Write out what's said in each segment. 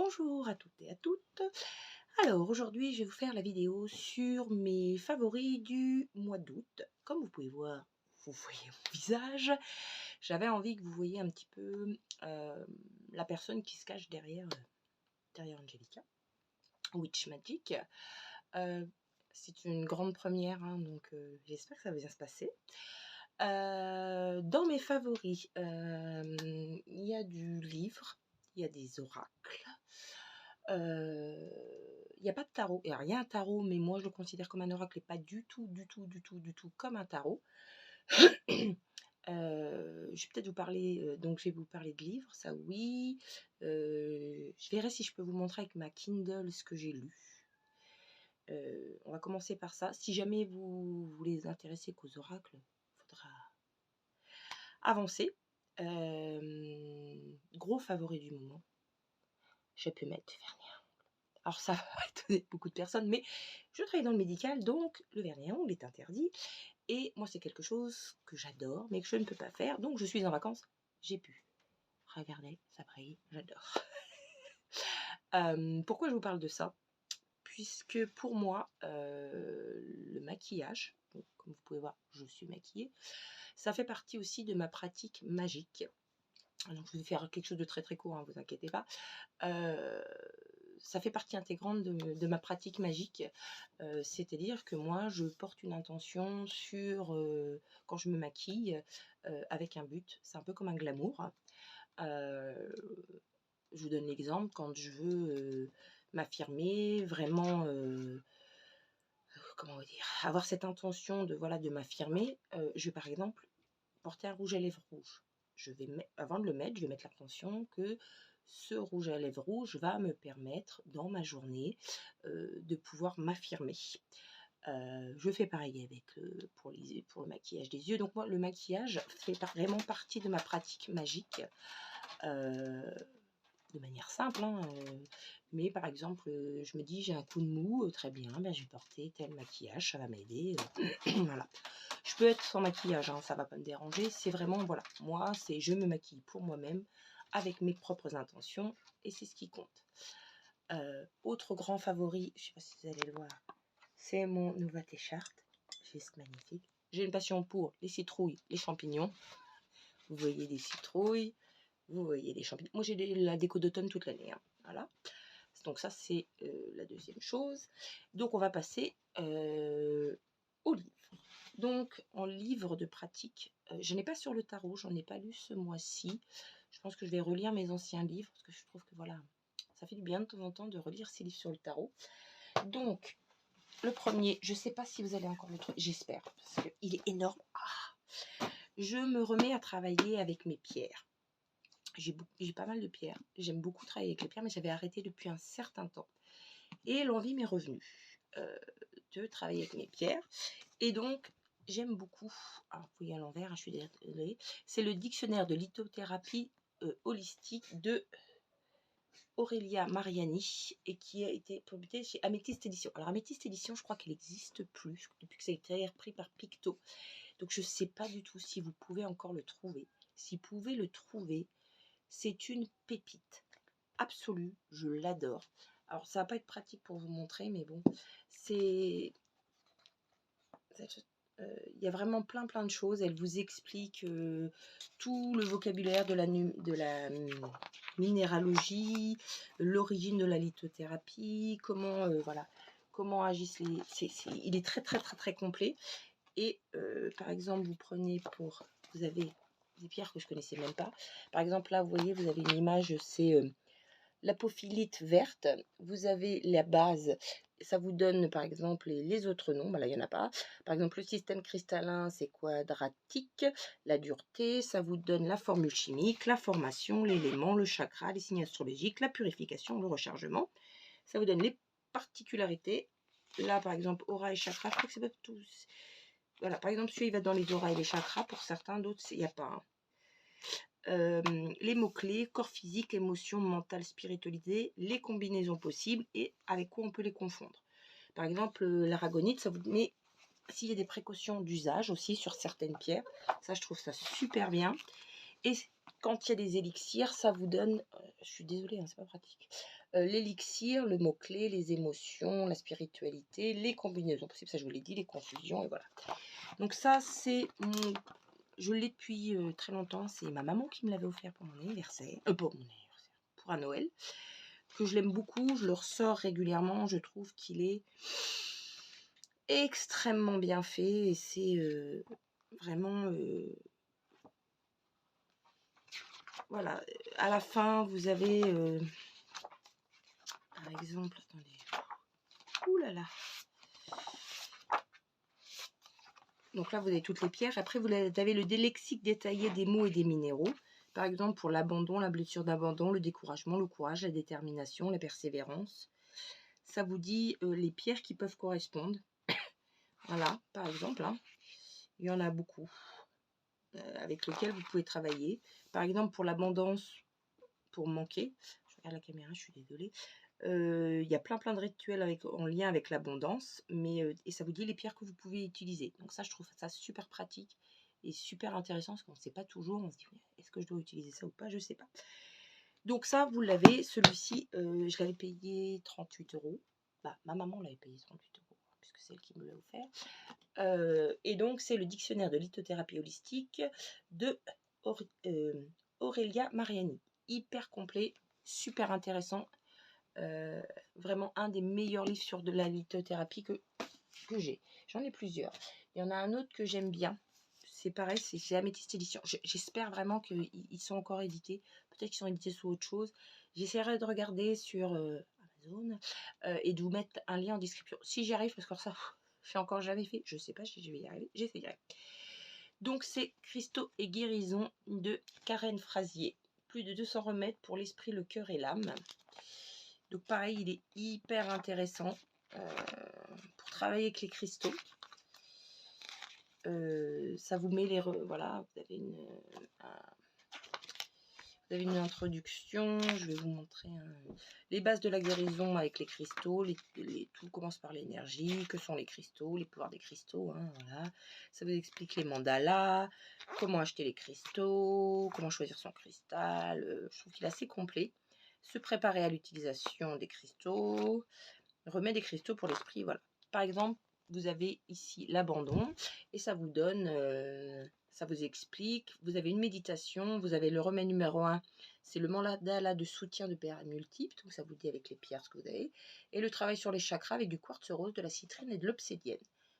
Bonjour à toutes et à toutes. Alors aujourd'hui, je vais vous faire la vidéo sur mes favoris du mois d'août. Comme vous pouvez voir, vous voyez mon visage. J'avais envie que vous voyiez un petit peu la personne qui se cache derrière Angelica, Witch Magic. C'est une grande première, hein, donc j'espère que ça va bien se passer. Dans mes favoris, il y a du livre, il y a des oracles. Il n'y a pas de tarot. Alors, il y a un tarot, mais moi je le considère comme un oracle et pas du tout comme un tarot. Je vais peut-être vous parler, donc je vais vous parler de livres, ça oui. Je verrai si je peux vous montrer avec ma Kindle ce que j'ai lu. On va commencer par ça. Si jamais vous voulez vous intéresser qu'aux oracles, il faudra avancer. Gros favori du moment, je peux mettre du vernis. Alors ça va étonner beaucoup de personnes, mais je travaille dans le médical, donc le vernis à ongles est interdit. Et moi, c'est quelque chose que j'adore, mais que je ne peux pas faire. Donc je suis en vacances, j'ai pu. Regardez, ça brille, j'adore. Pourquoi je vous parle de ça? Puisque pour moi, le maquillage, donc, comme vous pouvez voir, je suis maquillée, ça fait partie aussi de ma pratique magique. Donc je vais faire quelque chose de très très court, hein, vous inquiétez pas. Ça fait partie intégrante de ma pratique magique, c'est-à-dire que moi je porte une intention sur quand je me maquille avec un but, c'est un peu comme un glamour. Je vous donne l'exemple, quand je veux m'affirmer, vraiment, comment dire, avoir cette intention de, voilà, de m'affirmer, je vais par exemple porter un rouge à lèvres rouge. Avant de le mettre, je vais mettre l'intention que ce rouge à lèvres rouge va me permettre dans ma journée de pouvoir m'affirmer. Je fais pareil avec pour le maquillage des yeux. Donc moi, le maquillage fait vraiment partie de ma pratique magique. De manière simple, hein, mais par exemple, je me dis j'ai un coup de mou, très bien, ben, je vais porter tel maquillage, ça va m'aider. Voilà. Je peux être sans maquillage, hein, ça va pas me déranger. C'est vraiment, voilà, moi, c'est je me maquille pour moi-même, avec mes propres intentions, et c'est ce qui compte. Autre grand favori, je sais pas si vous allez le voir, c'est mon nouveau t-shirt, juste magnifique. J'ai une passion pour les citrouilles, les champignons. Vous voyez des citrouilles, vous voyez les champignons. Moi, j'ai la déco d'automne toute l'année, hein. Voilà. Donc ça, c'est la deuxième chose. Donc, on va passer au livre. Donc, en livre de pratique, je n'ai pas sur le tarot, j'en ai pas lu ce mois-ci. Je pense que je vais relire mes anciens livres, parce que je trouve que, voilà, ça fait du bien de temps en temps de relire ces livres sur le tarot. Donc, le premier, je ne sais pas si vous allez encore le trouver, j'espère, parce qu'il est énorme. Je me remets à travailler avec mes pierres. J'ai pas mal de pierres. J'aime beaucoup travailler avec les pierres, mais j'avais arrêté depuis un certain temps. Et l'envie m'est revenue de travailler avec mes pierres. Et donc, j'aime beaucoup. Alors, vous voyez à l'envers, hein, je suis désolée. C'est le dictionnaire de lithothérapie holistique de Aurélia Mariani et qui a été publié chez Améthyste Édition. Alors, Améthyste Édition, je crois qu'elle n'existe plus depuis que ça a été repris par Picto. Donc, je ne sais pas du tout si vous pouvez encore le trouver. Si vous pouvez le trouver, c'est une pépite absolue, je l'adore. Alors ça va pas être pratique pour vous montrer, mais bon, il y a vraiment plein de choses. Elle vous explique tout le vocabulaire de la minéralogie, l'origine de la lithothérapie, comment voilà, comment agissent les. Il est très complet. Et par exemple, vous prenez vous avez des pierres que je connaissais même pas. Par exemple, là, vous voyez, vous avez une image, c'est l'apophylite verte. Vous avez la base, ça vous donne par exemple les autres noms. Ben là, il n'y en a pas. Par exemple, le système cristallin, c'est quadratique. La dureté, ça vous donne la formule chimique, la formation, l'élément, le chakra, les signes astrologiques, la purification, le rechargement. Ça vous donne les particularités. Là, par exemple, aura et chakra, je crois que c'est pas tous. Voilà, par exemple, celui-là, il va dans les auras et les chakras. Pour certains, d'autres, il n'y a pas. Les mots-clés, corps physique, émotion, mental, spiritualité, les combinaisons possibles et avec quoi on peut les confondre. Par exemple, l'aragonite, ça vous met, s'il y a des précautions d'usage aussi sur certaines pierres, ça je trouve ça super bien. Et quand il y a des élixirs, ça vous donne, je suis désolée, hein, c'est pas pratique, l'élixir, le mot-clé, les émotions, la spiritualité, les combinaisons possibles, ça je vous l'ai dit, les confusions, et voilà. Donc ça, je l'ai depuis très longtemps, c'est ma maman qui me l'avait offert pour mon anniversaire, pour un Noël, que je l'aime beaucoup, je le ressors régulièrement, je trouve qu'il est extrêmement bien fait, et c'est vraiment... voilà, à la fin, vous avez... par exemple, attendez. Ouh là là. Donc là, vous avez toutes les pierres. Après, vous avez le lexique détaillé des mots et des minéraux. Par exemple, pour l'abandon, la blessure d'abandon, le découragement, le courage, la détermination, la persévérance. Ça vous dit les pierres qui peuvent correspondre. Voilà, par exemple, hein, il y en a beaucoup avec lesquelles vous pouvez travailler. Par exemple, pour l'abondance, pour manquer. Je regarde la caméra, je suis désolée. Il y a plein de rituels en lien avec l'abondance, et ça vous dit les pierres que vous pouvez utiliser. Donc ça, je trouve ça super pratique et super intéressant, parce qu'on ne sait pas toujours, on se dit est-ce que je dois utiliser ça ou pas, je ne sais pas. Donc ça, vous l'avez, celui-ci, je l'avais payé 38 €. Bah, ma maman l'avait payé 38 €, puisque c'est elle qui me l'a offert. Et donc, c'est le dictionnaire de lithothérapie holistique de Aurélia Mariani. Hyper complet, super intéressant. Vraiment un des meilleurs livres sur de la lithothérapie que j'ai. J'en ai plusieurs. Il y en a un autre que j'aime bien. C'est pareil, c'est Améthyste Édition. J'espère vraiment qu'ils sont encore édités. Peut-être qu'ils sont édités sous autre chose. J'essaierai de regarder sur Amazon et de vous mettre un lien en description. Si j'y arrive, parce que ça, je n'ai encore jamais fait. Je ne sais pas si je vais y arriver. J'essaierai. Donc, c'est Cristaux et guérison de Karen Frazier. Plus de 200 remèdes pour l'esprit, le cœur et l'âme. Donc pareil, il est hyper intéressant pour travailler avec les cristaux. Ça vous met voilà, vous avez une introduction. Je vais vous montrer les bases de la guérison avec les cristaux. Tout commence par l'énergie. Que sont les cristaux, les pouvoirs des cristaux, hein, voilà. Ça vous explique les mandalas, comment acheter les cristaux, comment choisir son cristal. Je trouve qu'il est assez complet. Se préparer à l'utilisation des cristaux, remet des cristaux pour l'esprit, voilà. Par exemple, vous avez ici l'abandon, et ça vous donne, ça vous explique, vous avez une méditation, vous avez le remède numéro 1, c'est le mandala de soutien de paires multiples, donc ça vous dit avec les pierres ce que vous avez, et le travail sur les chakras avec du quartz rose, de la citrine et de l'obsidienne.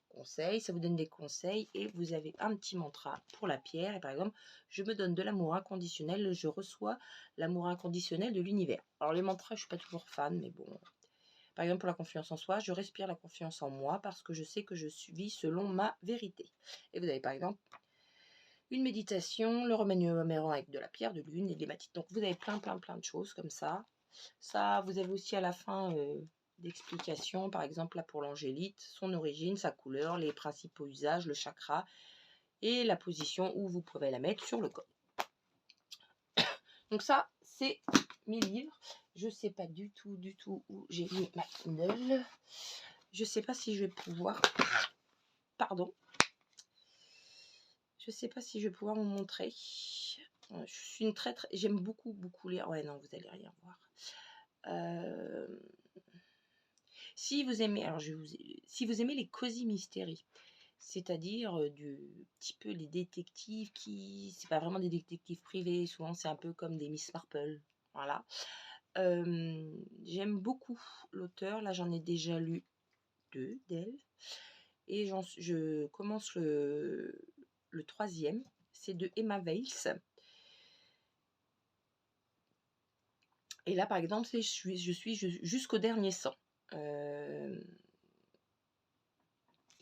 Conseil, ça vous donne des conseils, et vous avez un petit mantra pour la pierre, et par exemple, je me donne de l'amour inconditionnel, je reçois l'amour inconditionnel de l'univers. Alors les mantras, je suis pas toujours fan, mais bon. Par exemple, pour la confiance en soi, je respire la confiance en moi parce que je sais que je vis selon ma vérité. Et vous avez par exemple une méditation, le remaniement avec de la pierre, de lune et de l'hématite. Donc vous avez plein de choses comme ça. Ça, vous avez aussi à la fin d'explications, par exemple là pour l'angélite, son origine, sa couleur, les principaux usages, le chakra et la position où vous pouvez la mettre sur le corps. Donc ça, c'est mes livres. Je sais pas du tout où j'ai mis ma Kindle. Je sais pas si je vais pouvoir... Pardon. Je sais pas si je vais pouvoir vous montrer. Je suis une j'aime beaucoup lire. Ouais, non, vous allez rien voir. Si vous aimez... Alors, si vous aimez les cosy mysteries, c'est-à-dire du petit peu les détectives c'est pas vraiment des détectives privés, souvent c'est un peu comme des Miss Marple, voilà. J'aime beaucoup l'auteur, là j'en ai déjà lu 2 d'elle, et je commence le 3e, c'est de Emma Weiss, et là par exemple je suis jusqu'au dernier sang.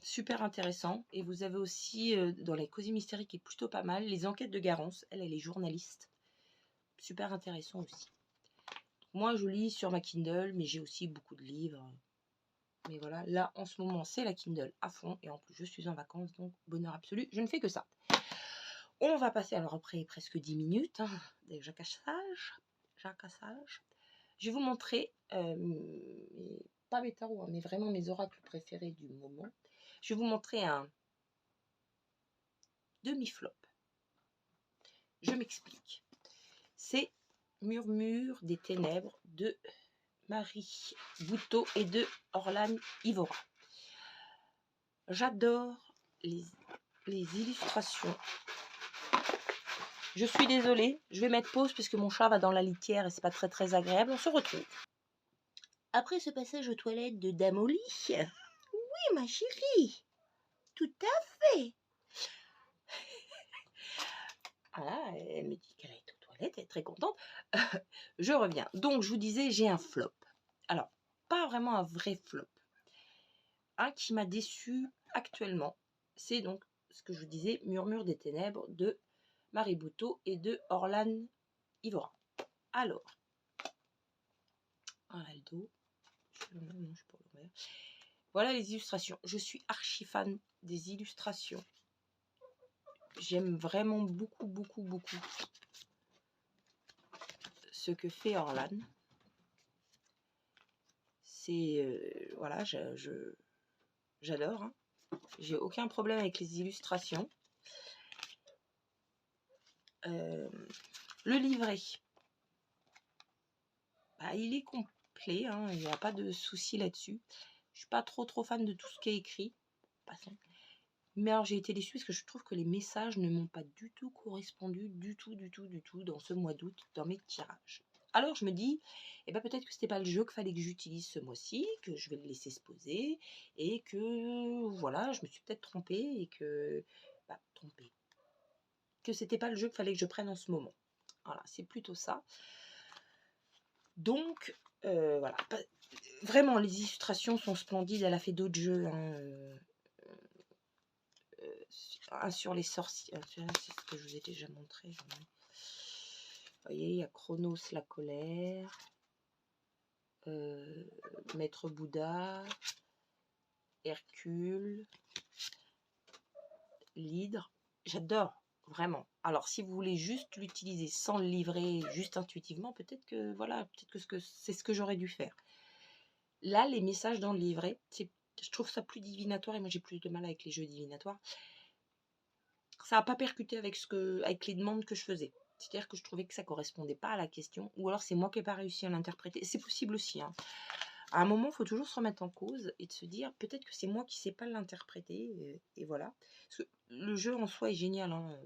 Super intéressant. Et vous avez aussi dans les cosy mystériques, qui est plutôt pas mal, les enquêtes de Garance. Elle est journaliste, super intéressant aussi. Moi je lis sur ma Kindle, mais j'ai aussi beaucoup de livres, mais voilà, là en ce moment c'est la Kindle à fond, et en plus je suis en vacances, donc bonheur absolu, je ne fais que ça. On va passer, alors après presque 10 minutes de jacassage, je vais vous montrer pas mes tarots, mais vraiment mes oracles préférés du moment. Je vais vous montrer un demi-flop. Je m'explique. C'est Murmure des ténèbres de Marie Bouteau et de Orlan Ivora. J'adore les illustrations. Je suis désolée, je vais mettre pause parce que mon chat va dans la litière et c'est pas très agréable. On se retrouve. Après ce passage aux toilettes de Dame au lit. Oui, ma chérie. Tout à fait. Voilà, elle me dit qu'elle a été aux toilettes, elle est très contente. Je reviens. Donc, je vous disais, j'ai un flop. Alors, pas vraiment un vrai flop. Un qui m'a déçu actuellement, c'est donc ce que je vous disais, Murmure des ténèbres de Marie Bouteau et de Orlan Ivora. Alors, voilà le dos. Voilà les illustrations. Je suis archi fan des illustrations. J'aime vraiment beaucoup ce que fait Orlan. C'est voilà, j'adore. Hein. J'ai aucun problème avec les illustrations. Le livret, bah, il est complet, hein, il n'y a pas de souci là-dessus. Je suis pas trop fan de tout ce qui est écrit. Mais alors j'ai été déçue parce que je trouve que les messages ne m'ont pas du tout correspondu, du tout dans ce mois d'août, dans mes tirages. Alors je me dis, eh ben peut-être que c'était pas le jeu qu'il fallait que j'utilise ce mois-ci, que je vais le laisser se poser, et que voilà, je me suis peut-être trompée, et que que c'était pas le jeu qu'il fallait que je prenne en ce moment. Voilà, c'est plutôt ça. Donc voilà, vraiment les illustrations sont splendides. Elle a fait d'autres jeux, hein, sur les sorciers, c'est ce que je vous ai déjà montré. Vous voyez, il y a Chronos la colère, Maître Bouddha, Hercule, l'hydre. J'adore, vraiment. Alors, si vous voulez juste l'utiliser sans le livrer, juste intuitivement, peut-être que voilà, peut-être que c'est ce que j'aurais dû faire. Là, les messages dans le livret, je trouve ça plus divinatoire, et moi j'ai plus de mal avec les jeux divinatoires. Ça n'a pas percuté avec les demandes que je faisais. C'est-à-dire que je trouvais que ça ne correspondait pas à la question, ou alors c'est moi qui n'ai pas réussi à l'interpréter. C'est possible aussi. Hein. À un moment, il faut toujours se remettre en cause et de se dire, peut-être que c'est moi qui ne sais pas l'interpréter, et voilà. Parce que le jeu en soi est génial, hein.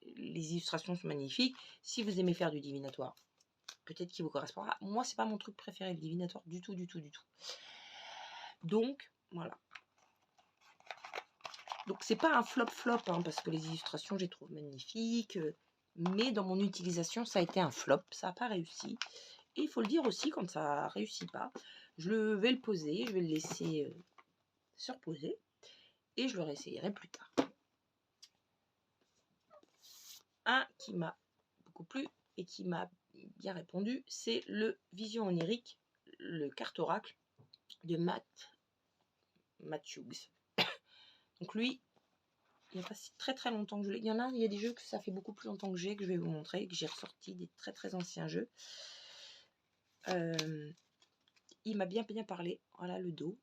Les illustrations sont magnifiques. Si vous aimez faire du divinatoire, peut-être qu'il vous correspondra. Moi, c'est pas mon truc préféré, le divinatoire, du tout. Donc, voilà. Donc, c'est pas un flop, hein, parce que les illustrations, je les trouve magnifiques. Mais dans mon utilisation, ça a été un flop. Ça n'a pas réussi. Et il faut le dire aussi, quand ça ne réussit pas, je vais le poser, je vais le laisser se reposer. Et je le réessayerai plus tard. Un qui m'a beaucoup plu et qui m'a bien répondu, c'est le Vision onirique, le carte oracle de Matt Hughes. Donc lui, il n'y a pas si très longtemps que je l'ai. Il y en a, il y a des jeux que ça fait beaucoup plus longtemps que je vais vous montrer, que j'ai ressorti des très anciens jeux. Il m'a bien parlé. Voilà le dos.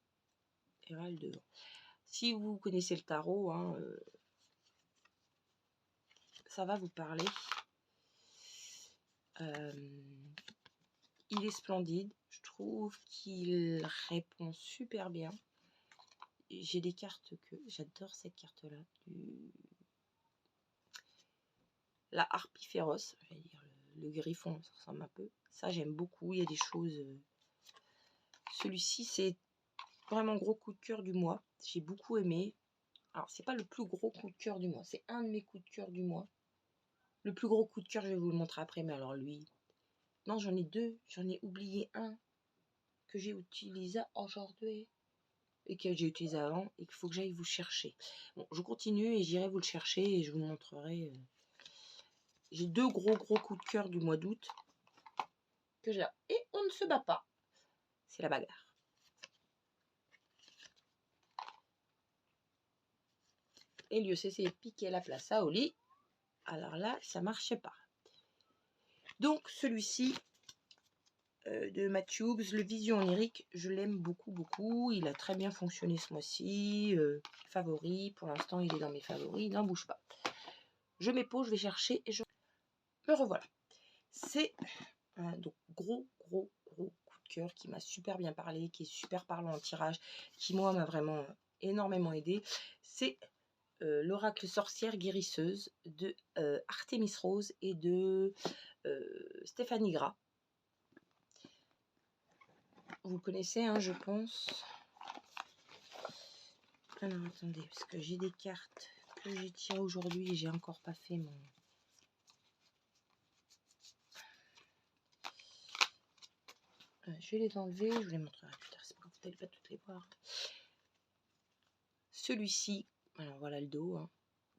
Et voilà le devant. Si vous connaissez le tarot, hein, ça va vous parler. Il est splendide. Je trouve qu'il répond super bien. J'ai des cartes que j'adore, cette carte-là. La harpie féroce, je vais dire le griffon, ça ressemble un peu. Ça, j'aime beaucoup. Il y a des choses. Celui-ci, c'est vraiment gros coup de cœur du mois. J'ai beaucoup aimé. Alors, c'est pas le plus gros coup de cœur du mois. C'est un de mes coups de cœur du mois. Le plus gros coup de cœur, je vais vous le montrer après. Mais alors, lui. Non, j'en ai deux. J'en ai oublié un que j'ai utilisé aujourd'hui. Et que j'ai utilisé avant. Et qu'il faut que j'aille vous chercher. Bon, je continue et j'irai vous le chercher. Et je vous montrerai. J'ai deux gros coups de cœur du mois d'août. Que j'ai là. Et on ne se bat pas. C'est la bagarre. Et lui s'est piqué la place à Oli. Alors là, ça marchait pas. Donc celui-ci de Matt Hughes, le Vision onirique, je l'aime beaucoup. Il a très bien fonctionné ce mois-ci. Favori, pour l'instant il est dans mes favoris, il n'en bouge pas. Je m'épose, je vais chercher et je me revoilà. C'est donc gros coup de de cœur qui m'a super bien parlé, qui est super parlant en tirage, qui moi m'a vraiment énormément aidé. C'est l'oracle sorcière guérisseuse de Artemis Rose et de Stéphanie Gras. Vous connaissez, hein, je pense. Alors attendez, parce que j'ai des cartes que j'ai tirées aujourd'hui et j'ai encore pas fait mon... je vais les enlever, je vous les montrerai plus tard, c'est pas que vous n'allez pas toutes les voir. Celui-ci, alors voilà le dos, hein.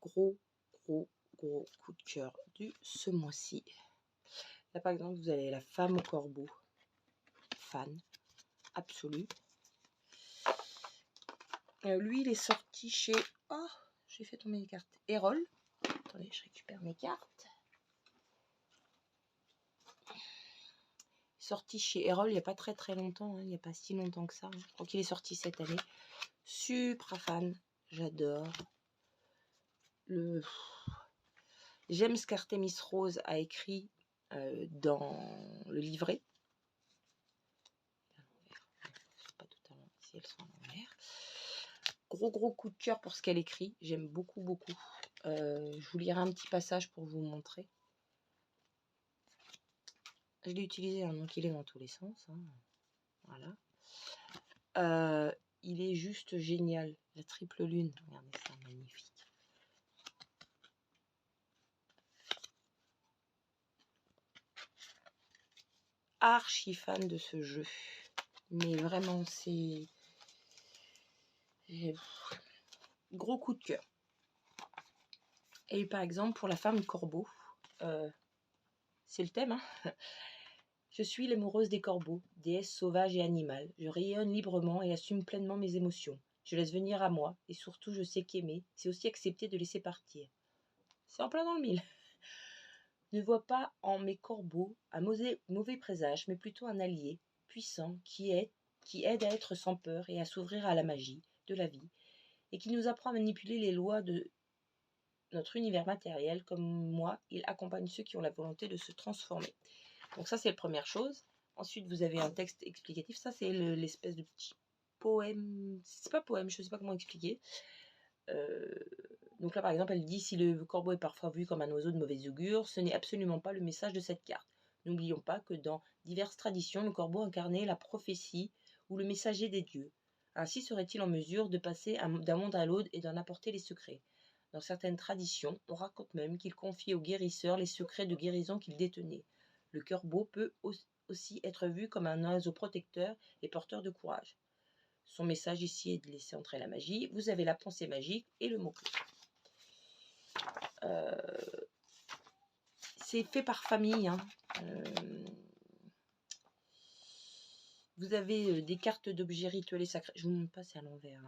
Gros coup de cœur ce mois-ci. Là par exemple, vous avez la femme au corbeau, fan absolu. Lui, il est sorti chez... Oh, j'ai fait tomber les cartes. Erol. Attendez, je récupère mes cartes. Sorti chez Erol il n'y a pas très longtemps, hein, il n'y a pas si longtemps que ça. Je crois qu'il est sorti cette année. Super fan, j'adore. J'aime ce qu'Artemis Rose a écrit dans le livret. Pas totalement, si elles sont à l'envers. Gros coup de cœur pour ce qu'elle écrit. J'aime beaucoup. Je vous lirai un petit passage pour vous montrer. Je l'ai utilisé, hein, donc il est dans tous les sens. Hein. Voilà. Il est juste génial. La triple lune. Regardez ça, magnifique. Archi fan de ce jeu. Mais vraiment, c'est... Gros coup de cœur. Et par exemple, pour la femme corbeau, c'est le thème, hein. Je suis l'amoureuse des corbeaux, déesse sauvage et animale. Je rayonne librement et assume pleinement mes émotions. Je laisse venir à moi, et surtout je sais qu'aimer, c'est aussi accepter de laisser partir. C'est en plein dans le mille. Ne vois pas en mes corbeaux un mauvais présage, mais plutôt un allié, puissant, qui aide à être sans peur et à s'ouvrir à la magie de la vie, et qui nous apprend à manipuler les lois de notre univers matériel. Comme moi, il accompagne ceux qui ont la volonté de se transformer. Donc ça, c'est la première chose. Ensuite, vous avez un texte explicatif. Ça, c'est l'espèce de petit poème. C'est pas poème, je ne sais pas comment expliquer. Donc là, par exemple, elle dit « Si le corbeau est parfois vu comme un oiseau de mauvais augure, ce n'est absolument pas le message de cette carte. N'oublions pas que dans diverses traditions, le corbeau incarnait la prophétie ou le messager des dieux. Ainsi serait-il en mesure de passer d'un monde à l'autre et d'en apporter les secrets. Dans certaines traditions, on raconte même qu'il confiait aux guérisseurs les secrets de guérison qu'il détenait. Le corbeau peut aussi être vu comme un oiseau protecteur et porteur de courage. Son message ici est de laisser entrer la magie. Vous avez la pensée magique et le mot-clé. C'est fait par famille. Hein. Vous avez des cartes d'objets rituels et sacrés. Je ne vous montre pas, c'est à l'envers.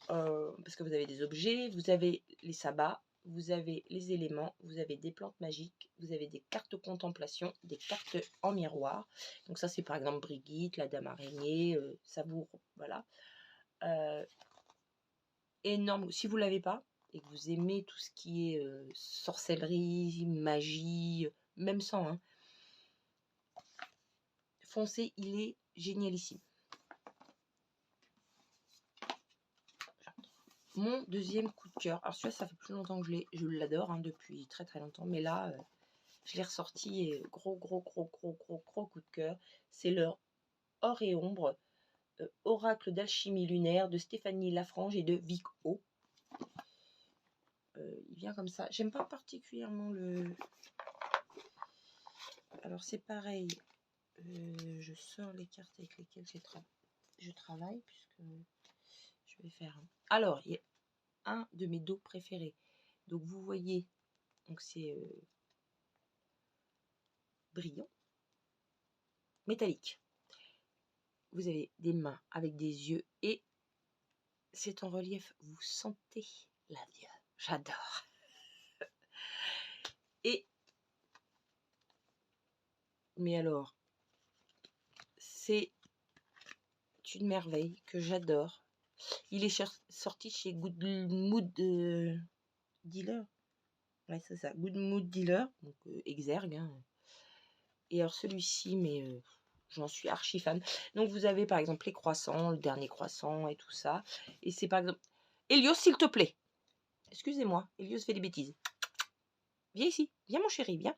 Hein. Parce que vous avez des objets, vous avez les sabbats, vous avez les éléments, vous avez des plantes magiques, vous avez des cartes contemplation, des cartes en miroir. Donc ça, c'est par exemple Brigitte, la Dame Araignée, Savour, voilà. Énorme. Si vous ne l'avez pas, et que vous aimez tout ce qui est sorcellerie, magie, même sang, hein, foncez, il est génialissime. Mon deuxième coup de cœur, alors celui-là ça fait plus longtemps que je l'adore, hein, depuis très longtemps, mais là je l'ai ressorti et gros coup de cœur, c'est le Or et Ombre, oracle d'alchimie lunaire de Stéphanie Lafrange et de Vic O. Il vient comme ça, j'aime pas particulièrement le... Alors c'est pareil, je sors les cartes avec lesquelles je travaille, puisque je vais faire... Alors, il y a un de mes dos préférés. Donc vous voyez, donc c'est brillant, métallique. Vous avez des mains avec des yeux et c'est en relief. Vous sentez la vie. J'adore. Et mais alors, c'est une merveille que j'adore. Il est sorti chez Good Mood Dealer. Ouais, c'est ça, Good Mood Dealer, donc Exergue. Hein. Et alors celui-ci, mais J'en suis archi fan. Donc vous avez par exemple les croissants, le dernier croissant et tout ça. Et c'est par exemple... Elios, s'il te plaît. Excusez-moi, Elios fait des bêtises. Viens ici, viens mon chéri, viens.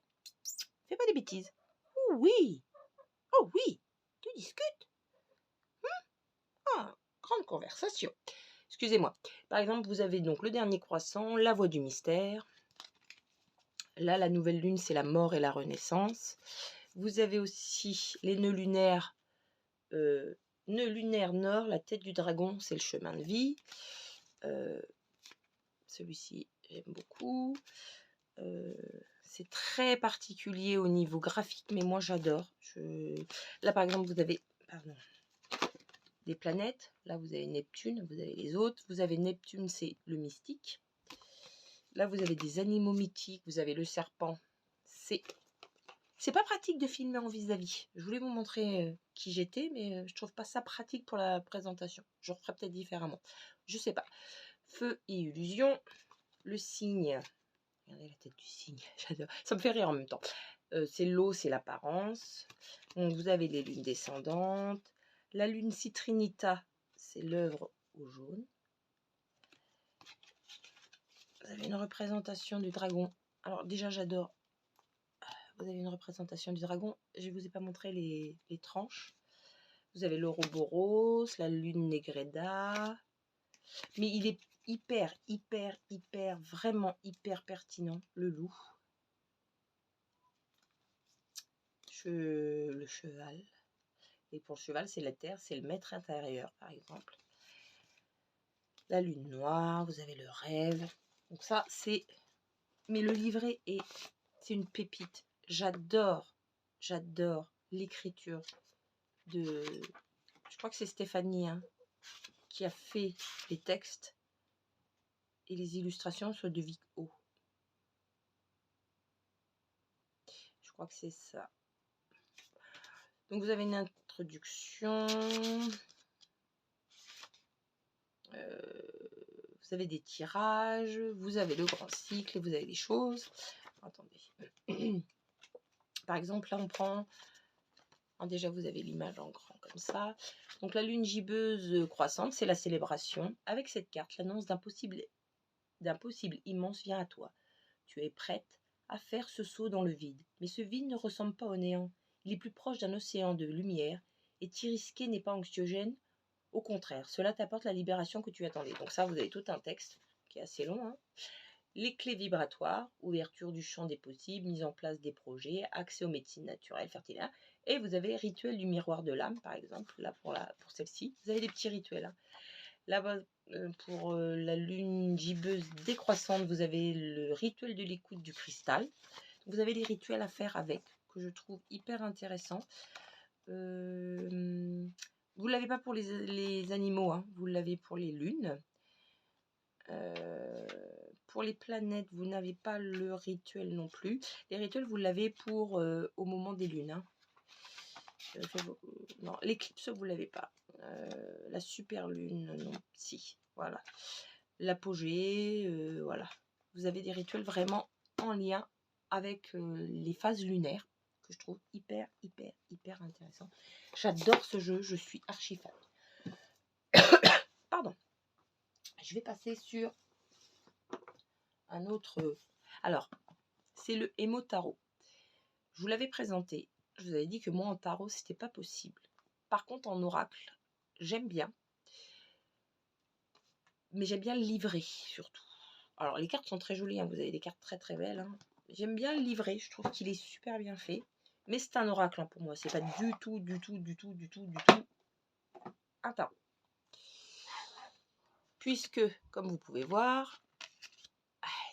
Fais pas des bêtises. Oh oui, oh oui, tu discutes. Ah, grande conversation. Excusez-moi. Par exemple, vous avez donc le dernier croissant, la voix du mystère. Là, la nouvelle lune, c'est la mort et la renaissance. Vous avez aussi les nœuds lunaires. Nœud lunaire nord, la tête du dragon, c'est le chemin de vie. Celui-ci, j'aime beaucoup. C'est très particulier au niveau graphique, mais moi j'adore. Là, par exemple, vous avez des planètes. Là, vous avez Neptune, vous avez les autres. Vous avez Neptune, c'est le mystique. Là, vous avez des animaux mythiques. Vous avez le serpent. C'est pas pratique de filmer en vis-à-vis. Je voulais vous montrer qui j'étais, mais je trouve pas ça pratique pour la présentation. Je referai peut-être différemment. Je sais pas. Feu et illusion. Le cygne. Regardez la tête du cygne. J'adore. Ça me fait rire en même temps. C'est l'eau, c'est l'apparence. Donc vous avez les lunes descendantes. La lune citrinita, c'est l'œuvre au jaune. Vous avez une représentation du dragon. Alors déjà, j'adore. Vous avez une représentation du dragon. Je ne vous ai pas montré les tranches. Vous avez l'Ouroboros, la lune Négreda. Mais il est hyper, vraiment hyper pertinent, le loup. Le cheval. Et pour le cheval, c'est la terre, c'est le maître intérieur, par exemple. La lune noire, vous avez le rêve. Donc ça, c'est... Mais le livret, c'est une pépite. J'adore l'écriture de... Je crois que c'est Stéphanie qui a fait les textes et les illustrations sont de Vic O. Je crois que c'est ça. Donc vous avez une introduction. Vous avez des tirages. Vous avez le grand cycle et vous avez des choses. Attendez. Par exemple, là on prend... Alors déjà vous avez l'image en grand comme ça. Donc la lune gibbeuse croissante, c'est la célébration. Avec cette carte, l'annonce d'un possible immense vient à toi. Tu es prête à faire ce saut dans le vide. Mais ce vide ne ressemble pas au néant. Il est plus proche d'un océan de lumière et t'y risquer n'est pas anxiogène. Au contraire, cela t'apporte la libération que tu attendais. Donc ça, vous avez tout un texte qui est assez long. Les clés vibratoires, ouverture du champ des possibles, mise en place des projets, accès aux médecines naturelles, fertilité. Et vous avez rituel du miroir de l'âme, par exemple, là pour celle-ci. Vous avez des petits rituels. Là-bas, pour la lune gibbeuse décroissante, vous avez le rituel de l'écoute du cristal. Vous avez des rituels à faire avec, que je trouve hyper intéressants. Vous ne l'avez pas pour les animaux, vous l'avez pour les lunes. Pour les planètes, vous n'avez pas le rituel non plus. Les rituels, vous l'avez pour au moment des lunes. Non, l'éclipse, vous l'avez pas. La super lune, non, si. Voilà. L'apogée, voilà. Vous avez des rituels vraiment en lien avec les phases lunaires que je trouve hyper intéressant. J'adore ce jeu, je suis archi fan. Pardon. Je vais passer sur un autre. Alors, c'est le Emo Tarot. Je vous l'avais présenté. Je vous avais dit que moi en tarot, c'était pas possible. Par contre, en oracle, j'aime bien. Mais j'aime bien le livret, surtout. Alors, les cartes sont très jolies. Vous avez des cartes très belles. J'aime bien le livret. Je trouve qu'il est super bien fait. Mais c'est un oracle pour moi. C'est pas du tout un tarot. Puisque, comme vous pouvez voir,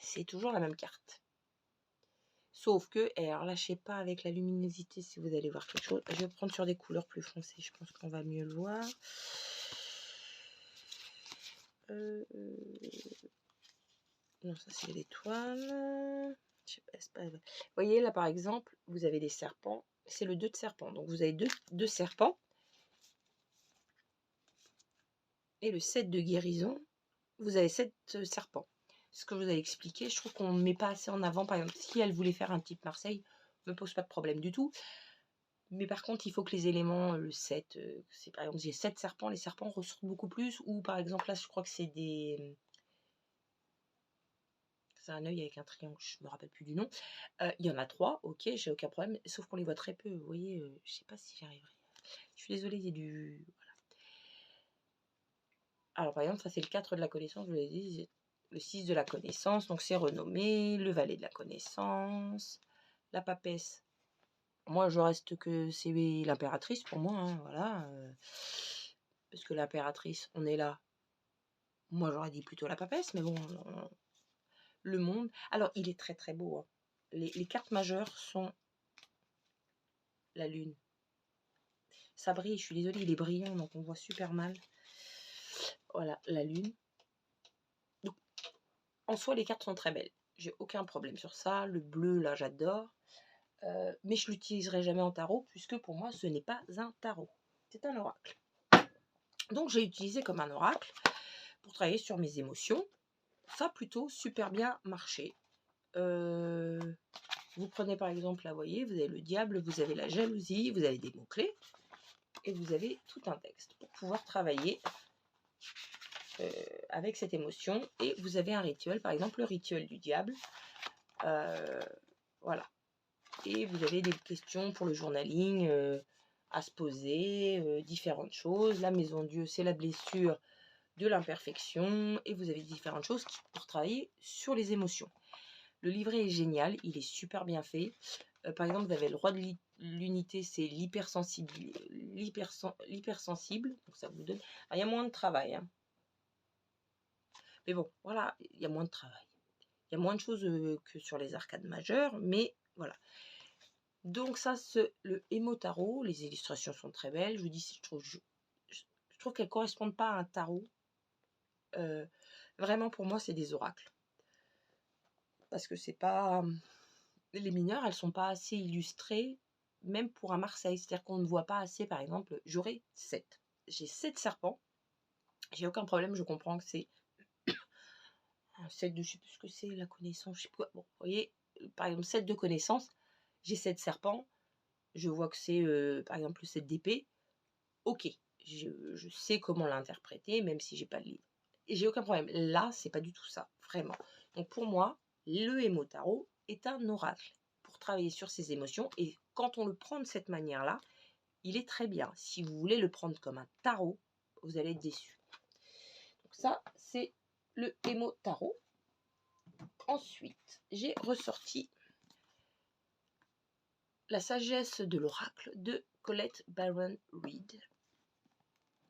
c'est toujours la même carte. Sauf que, alors là, je sais pas avec la luminosité si vous allez voir quelque chose. Je vais prendre sur des couleurs plus foncées. Je pense qu'on va mieux le voir. Non, ça c'est l'étoile. Je sais pas, c'est pas... Vous voyez là par exemple, vous avez des serpents. C'est le 2 de serpent. Donc vous avez deux serpents. Et le 7 de guérison, vous avez 7 serpents. Ce que je vous ai expliqué, je trouve qu'on ne met pas assez en avant. Par exemple, si elle voulait faire un type Marseille, ne me pose pas de problème du tout. Mais par contre, il faut que les éléments, le 7, c'est par exemple, j'ai 7 serpents, les serpents ressortent beaucoup plus. Ou par exemple, là, je crois que c'est des... C'est un œil avec un triangle, je me rappelle plus du nom. Il y en a 3, ok, j'ai aucun problème, sauf qu'on les voit très peu, vous voyez, je sais pas si j'y arriverai. Je suis désolée, il y a du... Voilà. Alors par exemple, ça c'est le 4 de la connaissance, je vous l'ai dit, le 6 de la connaissance, donc c'est renommé, le valet de la connaissance, la papesse. Moi, je reste que c'est l'impératrice pour moi, hein, voilà. Parce que l'impératrice, on est là. Moi, j'aurais dit plutôt la papesse, mais bon, le monde. Alors, il est très très beau. Hein. Les cartes majeures sont la lune. Ça brille, je suis désolée, il est brillant, donc on voit super mal. Voilà, la lune. Donc, en soi, les cartes sont très belles. J'ai aucun problème sur ça. Le bleu, là, j'adore. Mais je l'utiliserai jamais en tarot, puisque pour moi, ce n'est pas un tarot. C'est un oracle. Donc, j'ai utilisé comme un oracle pour travailler sur mes émotions. Ça a plutôt super bien marché. Vous prenez par exemple, là, vous voyez, vous avez le diable, vous avez la jalousie, vous avez des mots-clés. Et vous avez tout un texte pour pouvoir travailler avec cette émotion. Et vous avez un rituel, par exemple le rituel du diable. Voilà. Et vous avez des questions pour le journaling à se poser, différentes choses. La maison Dieu, c'est la blessure de l'imperfection. Et vous avez différentes choses pour travailler sur les émotions. Le livret est génial, il est super bien fait. Par exemple, vous avez le roi de l'unité, c'est l'hypersensible. Donc ça vous donne... Alors, il y a moins de travail. Hein. Mais bon, voilà, il y a moins de travail. Il y a moins de choses que sur les arcades majeures, mais voilà. Donc ça, c'est le Émo Tarot. Les illustrations sont très belles. Je vous dis, je trouve qu'elles ne correspondent pas à un tarot. Vraiment, pour moi, c'est des oracles. Parce que c'est pas... Les mineures, elles sont pas assez illustrées, même pour un Marseille. C'est-à-dire qu'on ne voit pas assez, par exemple, j'aurai 7. J'ai 7 serpents. J'ai aucun problème, je comprends que c'est un 7 de, je sais plus ce que c'est, la connaissance, je sais plus quoi. Bon, vous voyez, par exemple, 7 de connaissance, j'ai 7 serpents. Je vois que c'est, par exemple, le 7 d'épée. Ok, je sais comment l'interpréter, même si j'ai pas le livre. Et j'ai aucun problème. Là, c'est pas du tout ça, vraiment. Donc pour moi, le Émo Tarot est un oracle pour travailler sur ses émotions. Et quand on le prend de cette manière-là, il est très bien. Si vous voulez le prendre comme un tarot, vous allez être déçu. Donc ça, c'est le Émo Tarot. Ensuite, j'ai ressorti La sagesse de l'oracle de Colette Baron Reid.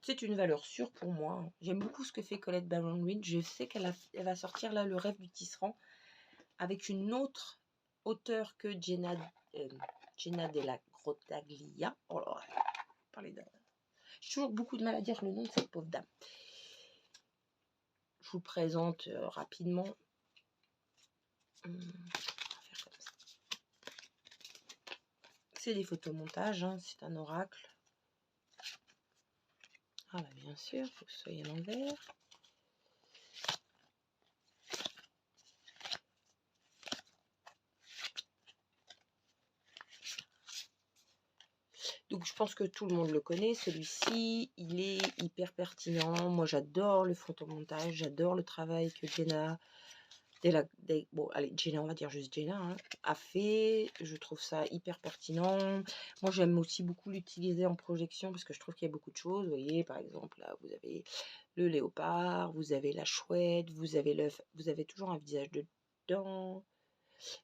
C'est une valeur sûre pour moi. J'aime beaucoup ce que fait Colette Baron Reid. Je sais qu'elle va sortir là Le rêve du tisserand avec une autre auteure que Jenna Della Grottaglia. Oh là là, parler de... J'ai toujours beaucoup de mal à dire le nom de cette pauvre dame. Je vous présente rapidement. C'est des photomontages, hein, c'est un oracle. Ah bah bien sûr, il faut que ce soit à l'envers. Donc je pense que tout le monde le connaît, celui-ci, il est hyper pertinent. Moi j'adore le photomontage, j'adore le travail que Jenna, bon allez, Jenna, on va dire juste Jenna, hein, a fait. Je trouve ça hyper pertinent. Moi j'aime aussi beaucoup l'utiliser en projection parce que je trouve qu'il y a beaucoup de choses. Vous voyez, par exemple, là vous avez le léopard, vous avez la chouette, vous avez l'œuf, vous avez toujours un visage dedans.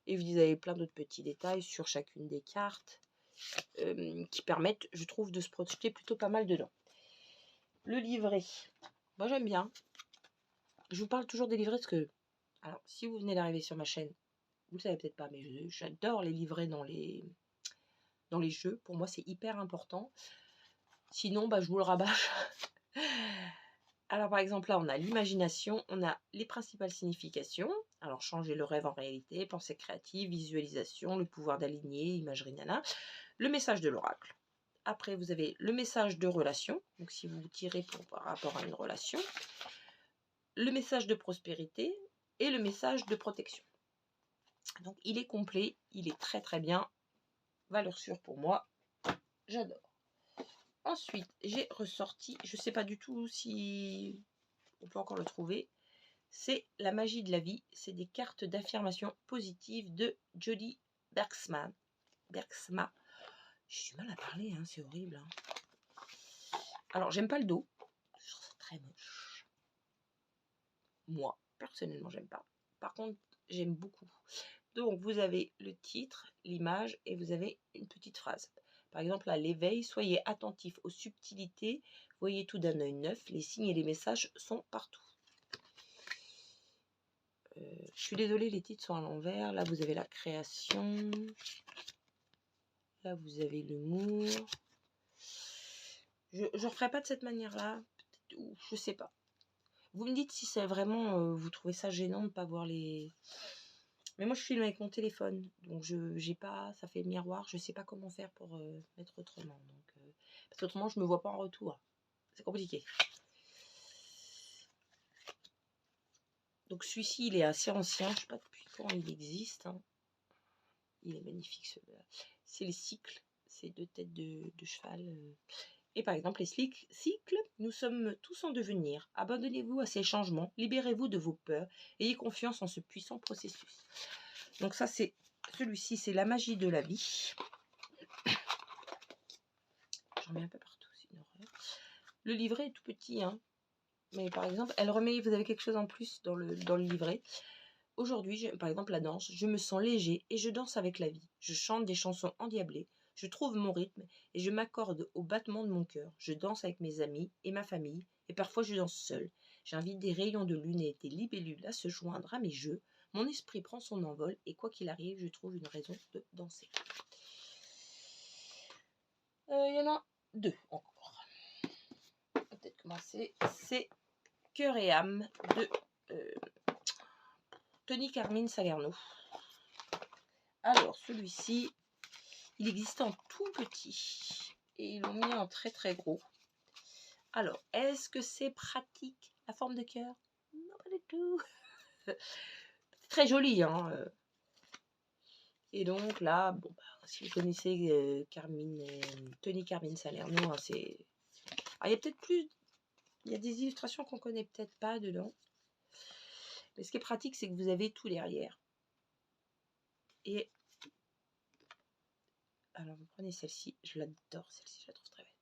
Et vous avez plein d'autres petits détails sur chacune des cartes. Qui permettent, je trouve, de se projeter plutôt pas mal dedans. Le livret, moi j'aime bien. Je vous parle toujours des livrets parce que, alors si vous venez d'arriver sur ma chaîne, vous le savez peut-être pas, mais j'adore les livrets dans les jeux. Pour moi c'est hyper important. Sinon, bah, je vous le rabâche. Alors par exemple là on a l'imagination, on a les principales significations. Alors changer le rêve en réalité, pensée créative, visualisation, le pouvoir d'aligner, imagerie nana. Le message de l'oracle. Après, vous avez le message de relation. Donc, si vous tirez par rapport à une relation. Le message de prospérité et le message de protection. Donc, il est complet. Il est très, très bien. Valeur sûre pour moi. j'adore. Ensuite, j'ai ressorti, je sais pas du tout si on peut encore le trouver, c'est La magie de la vie. C'est des cartes d'affirmation positive de Jody Bergsma. J'ai du mal à parler, hein, c'est horrible. Hein. Alors, j'aime pas le dos. Je trouve ça très moche. Moi, personnellement, j'aime pas. Par contre, j'aime beaucoup. Donc, vous avez le titre, l'image, et vous avez une petite phrase. Par exemple, à l'éveil, soyez attentifs aux subtilités, voyez tout d'un œil neuf, les signes et les messages sont partout. Je suis désolée, les titres sont à l'envers. Là, vous avez la création. Là, vous avez l'humour. Je ne referai pas de cette manière-là. Je sais pas. Vous me dites si c'est vraiment... vous trouvez ça gênant de ne pas voir les... Mais moi, je filme avec mon téléphone. Donc, j'ai pas... Ça fait miroir. Je sais pas comment faire pour mettre autrement. Donc, parce qu'autrement, je me vois pas en retour. C'est compliqué. Donc, celui-ci, il est assez ancien. Je sais pas depuis quand il existe. Hein. Il est magnifique, celui-là. C'est les cycles. C'est 2 têtes de cheval. Et par exemple, les cycles, nous sommes tous en devenir. Abandonnez-vous à ces changements, libérez-vous de vos peurs, ayez confiance en ce puissant processus. Donc ça, c'est celui-ci, c'est La magie de la vie. J'en mets un peu partout, c'est une horreur. Le livret est tout petit, hein. Mais par exemple, elle remet, vous avez quelque chose en plus dans le livret. Aujourd'hui, par exemple, la danse, je me sens léger et je danse avec la vie. Je chante des chansons endiablées. Je trouve mon rythme et je m'accorde au battement de mon cœur. Je danse avec mes amis et ma famille et parfois je danse seule. J'invite des rayons de lune et des libellules à se joindre à mes jeux. Mon esprit prend son envol et quoi qu'il arrive, je trouve une raison de danser. Il y en a 2 encore. On va peut-être commencer. C'est Cœur et âme de Tony Carmine Salerno. Alors, celui-ci, il existe en tout petit et ils l'ont mis en très très gros. Alors, est-ce que c'est pratique la forme de cœur? Non, pas du tout. C'est très joli, hein. Et donc là, bon, bah, si vous connaissez Tony Carmine Salerno, hein, c'est. Alors, il y a peut-être plus. Il y a des illustrations qu'on connaît peut-être pas dedans. Mais ce qui est pratique, c'est que vous avez tout derrière. Et alors, vous prenez celle-ci. Je l'adore, celle-ci, je la trouve très belle.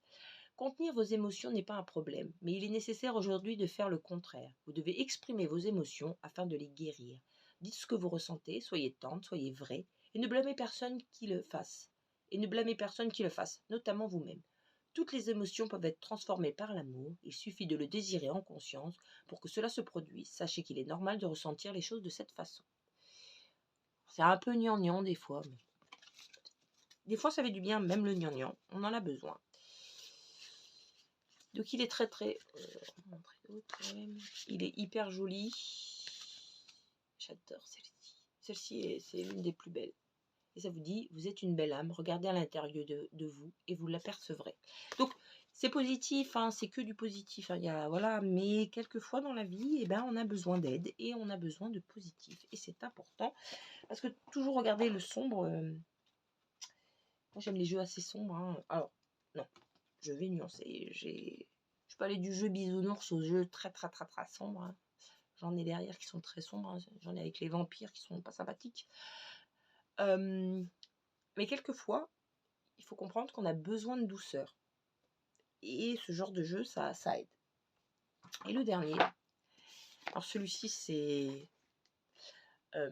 Contenir vos émotions n'est pas un problème, mais il est nécessaire aujourd'hui de faire le contraire. Vous devez exprimer vos émotions afin de les guérir. Dites ce que vous ressentez, soyez tendre, soyez vrai, et ne blâmez personne qui le fasse. Notamment vous-même. Toutes les émotions peuvent être transformées par l'amour, il suffit de le désirer en conscience pour que cela se produise. Sachez qu'il est normal de ressentir les choses de cette façon. C'est un peu gnangnan des fois, mais des fois ça fait du bien, même le gnangnan, on en a besoin. Donc il est très très... il est hyper joli. J'adore celle-ci. Celle-ci, c'est l'une des plus belles. Et ça vous dit, vous êtes une belle âme, regardez à l'intérieur de vous et vous l'apercevrez. Donc c'est positif, hein, c'est que du positif. Hein, voilà, mais quelquefois dans la vie, eh ben, on a besoin d'aide et on a besoin de positif. Et c'est important parce que toujours regarder le sombre. Moi j'aime les jeux assez sombres. Hein. Alors, non, je vais nuancer. Je peux aller du jeu bisounours au jeu très très très très sombre. Hein. J'en ai derrière qui sont très sombres. Hein. J'en ai avec les vampires qui sont pas sympathiques. Mais quelquefois, il faut comprendre qu'on a besoin de douceur. Et ce genre de jeu, ça aide. Et le dernier, alors celui-ci, c'est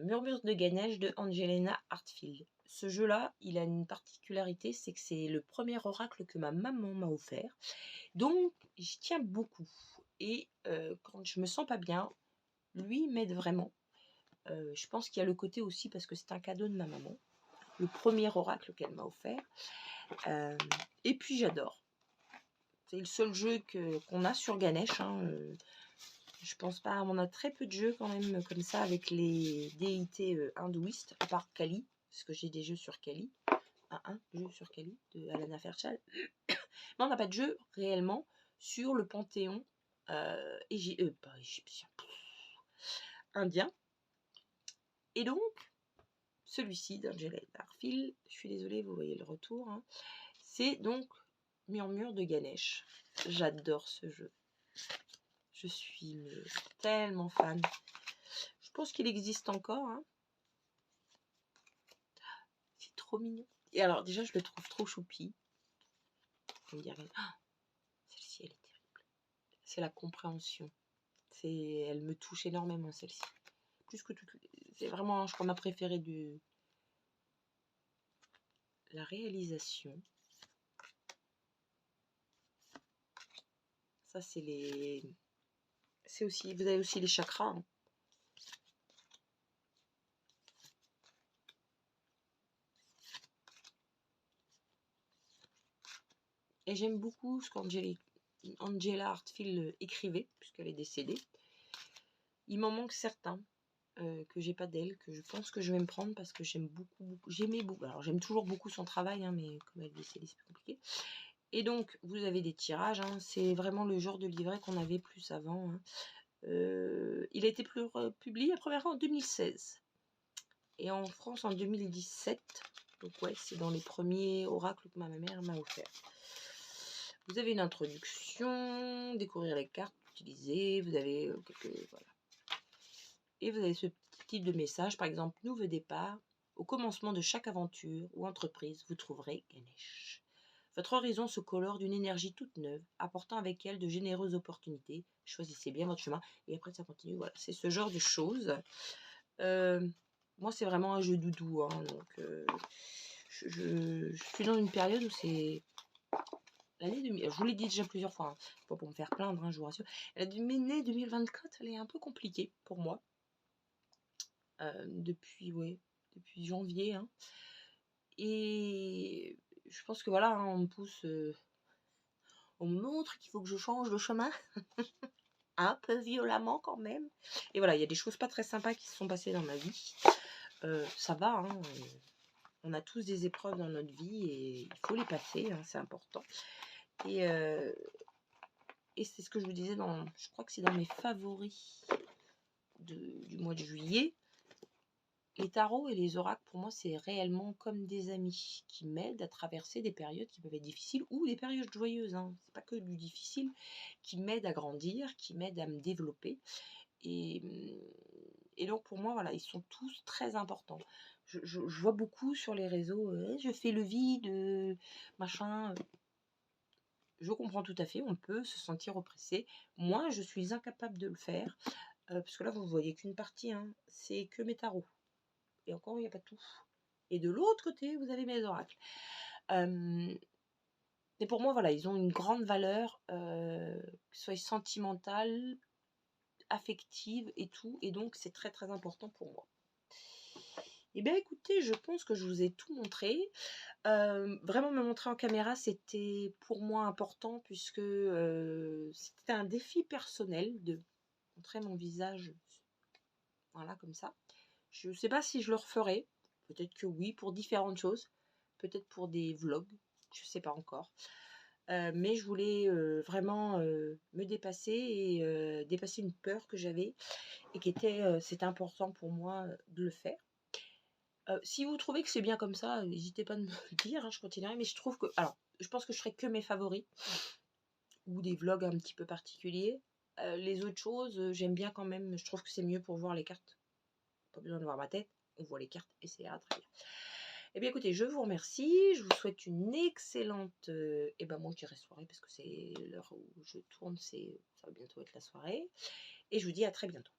Murmures de Ganesh de Angelina Hartfield. Ce jeu-là, il a une particularité, c'est que c'est le premier oracle que ma maman m'a offert. Donc, j'y tiens beaucoup. Et quand je me sens pas bien, lui m'aide vraiment. Je pense qu'il y a le côté aussi, parce que c'est un cadeau de ma maman. Le premier oracle qu'elle m'a offert. Et puis, j'adore. C'est le seul jeu qu'on a sur Ganesh. Hein. Je pense pas. On a très peu de jeux quand même comme ça avec les déités hindouistes, à part Kali, parce que j'ai des jeux sur Kali. Un jeu sur Kali de Alana Fairchild. Mais on n'a pas de jeu réellement sur le panthéon pas égyptien, indien. Et donc, celui-ci d'Angela Hartfield, je suis désolée, vous voyez le retour. Hein, C'est donc Murmure de Ganesh. J'adore ce jeu. Je suis tellement fan. Je pense qu'il existe encore. Hein. C'est trop mignon. Et alors déjà, je le trouve trop choupi. Vous me direz, ah, celle-ci, elle est terrible. C'est la compréhension. Elle me touche énormément, celle-ci. Plus que toutes. C'est vraiment, je crois, ma préférée de la réalisation. Ça, c'est les... C'est aussi... Vous avez aussi les chakras. Hein. Et j'aime beaucoup ce qu'Angela Hartfield écrivait, puisqu'elle est décédée. Il m'en manque certains que j'ai pas d'elle, que je pense que je vais me prendre parce que j'aime beaucoup, j'aimais beaucoup. Alors j'aime toujours beaucoup son travail, hein, mais comme elle est décédée, c'est plus compliqué. Et donc, vous avez des tirages, hein, c'est vraiment le genre de livret qu'on avait plus avant. Hein. Il a été publié la première fois en 2016 et en France en 2017. Donc ouais, c'est dans les premiers oracles que ma mère m'a offert. Vous avez une introduction, découvrir les cartes utilisées, vous avez quelques... Voilà. Et vous avez ce petit type de message, par exemple, nouveau départ. Au commencement de chaque aventure ou entreprise, vous trouverez Ganesh. Votre horizon se colore d'une énergie toute neuve, apportant avec elle de généreuses opportunités. Choisissez bien votre chemin. Et après, ça continue. Voilà, c'est ce genre de choses. Moi, c'est vraiment un jeu doudou. Hein, donc, je suis dans une période où c'est... L'année 2000, je vous l'ai dit déjà plusieurs fois, hein, pas pour me faire plaindre, hein, je vous rassure. L'année 2024, elle est un peu compliquée pour moi. Depuis janvier. Hein. Et je pense que voilà, hein, on me pousse... on me montre qu'il faut que je change de chemin, un peu violemment quand même. Et voilà, il y a des choses pas très sympas qui se sont passées dans ma vie. Ça va, hein, on a tous des épreuves dans notre vie et il faut les passer, hein, c'est important. Et c'est ce que je vous disais, je crois que c'est dans mes favoris du mois de juillet. Les tarots et les oracles, pour moi, c'est réellement comme des amis qui m'aident à traverser des périodes qui peuvent être difficiles ou des périodes joyeuses. Hein. C'est pas que du difficile, qui m'aident à grandir, qui m'aident à me développer. Et donc, pour moi, voilà, ils sont tous très importants. Je vois beaucoup sur les réseaux, je fais le vide, machin. Je comprends tout à fait, on peut se sentir oppressé. Moi, je suis incapable de le faire, parce que là, vous ne voyez qu'une partie, hein, c'est que mes tarots. Et encore, il n'y a pas tout. Et de l'autre côté, vous avez mes oracles. Et pour moi, voilà, ils ont une grande valeur, que ce soit sentimentale, affective et tout. Et donc, c'est très, très important pour moi. Eh bien, écoutez, je pense que je vous ai tout montré. Vraiment, me montrer en caméra, c'était pour moi important puisque c'était un défi personnel de montrer mon visage, voilà, comme ça. Je ne sais pas si je le referai. Peut-être que oui, pour différentes choses. Peut-être pour des vlogs. Je ne sais pas encore. Mais je voulais vraiment me dépasser et dépasser une peur que j'avais et qui était, c'était important pour moi de le faire. Si vous trouvez que c'est bien comme ça, n'hésitez pas à me le dire, hein, je continuerai. Mais je trouve que... Alors, je pense que je ferai que mes favoris ou des vlogs un petit peu particuliers. Les autres choses, j'aime bien quand même. Je trouve que c'est mieux pour voir les cartes. Pas besoin de voir ma tête. On voit les cartes et c'est très bien. Eh bien, écoutez, je vous remercie. Je vous souhaite une excellente... et ben moi, je dirais soirée parce que c'est l'heure où je tourne. Ça va bientôt être la soirée. Et je vous dis à très bientôt.